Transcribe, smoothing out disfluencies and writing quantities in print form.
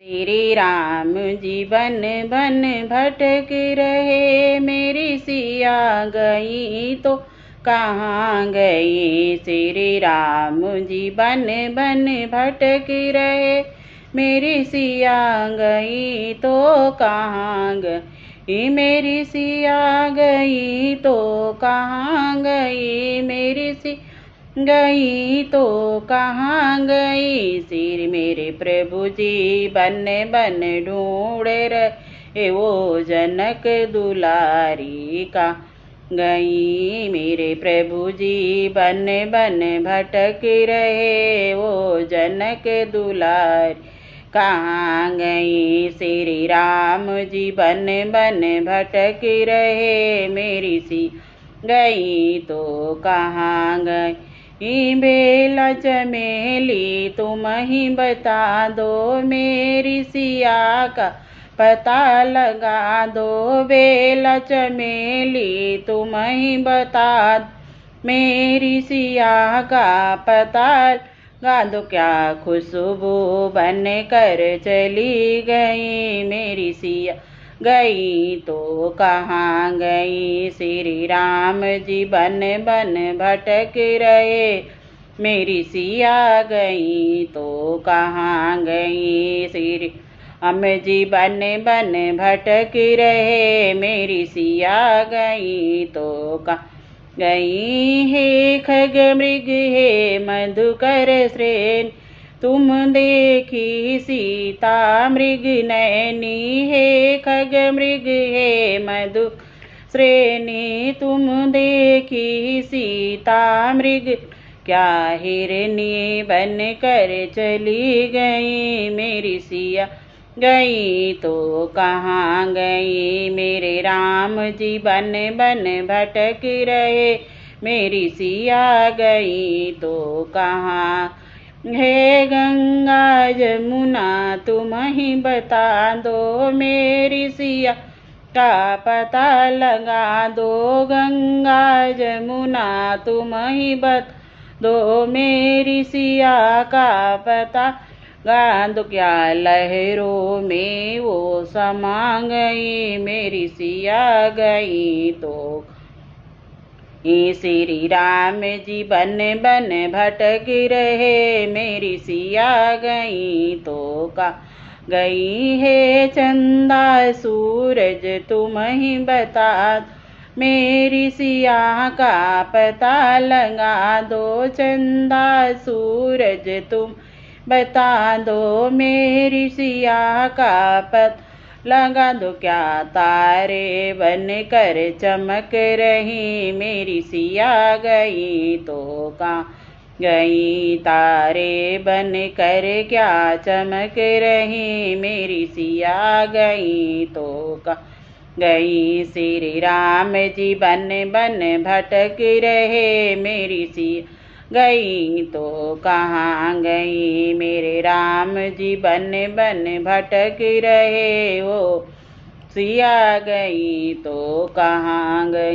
श्री राम जी बन बन भटक रहे, मेरी सिया गई तो कहाँ गई। श्री राम जी बन बन भटक रहे, मेरी सिया गई तो कहाँ गई। मेरी सिया गई तो कहाँ गई, मेरी सी गई तो कहाँ गई। श्री मेरे प्रभु जी बन बन ढूंढे रहे, वो जनक दुलारी का गई। मेरे प्रभु जी बन बन भटक रहे, वो जनक दुलारी कहाँ गई। श्री राम जी बन बन भटक रहे, मेरी सी गई तो कहाँ गई। बेला चमेली तुम ही बता दो, मेरी सिया का पता लगा दो। बेला चमेली तुम ही बता दो, मेरी सिया का पता लगा दो। क्या खुशबू बन कर चली गई, मेरी सिया गई तो कहाँ गई। श्री राम जी बन बन भटक रहे, मेरी सिया गई तो कहाँ गई। श्री राम जी बन बन भटक रहे, मेरी सिया गई तो कहाँ गई। हे खग मृग हे मधुकर श्रेणी, तुम देखी सीता मृग नैनी। हे खग मृग हे मधु श्रेणी, तुम देखी सीता मृग। क्या हिरनी बन कर चली गई, मेरी सिया गई तो कहाँ गई। मेरे राम जी बन बन भटक रहे, मेरी सिया गई तो कहाँ। हे गंगा जमुना तुम ही बता दो, मेरी सिया का पता लगा दो। गंगा जमुना तुम ही बता दो, मेरी सिया का पता लगा दो। क्या लहरों में वो समा गई, मेरी सिया गई तो। श्री राम जी बन बन भटक रहे, मेरी सिया गई तो कहाँ गई। है चंदा सूरज तुम ही बता दो, मेरी सिया का पता लगा दो। चंदा सूरज तुम बता दो, मेरी सिया का पता लगा दो। क्या तारे बन कर चमक रही, मेरी सिया गई तो कहाँ गई। तारे बन कर क्या चमक रही, मेरी सिया गई तो कहाँ गई। श्री राम जी बन बन भटक रहे, मेरी सिया गई तो कहाँ गई। मेरे राम जी बन बन भटक रहे, वो सिया गई तो कहाँ गई।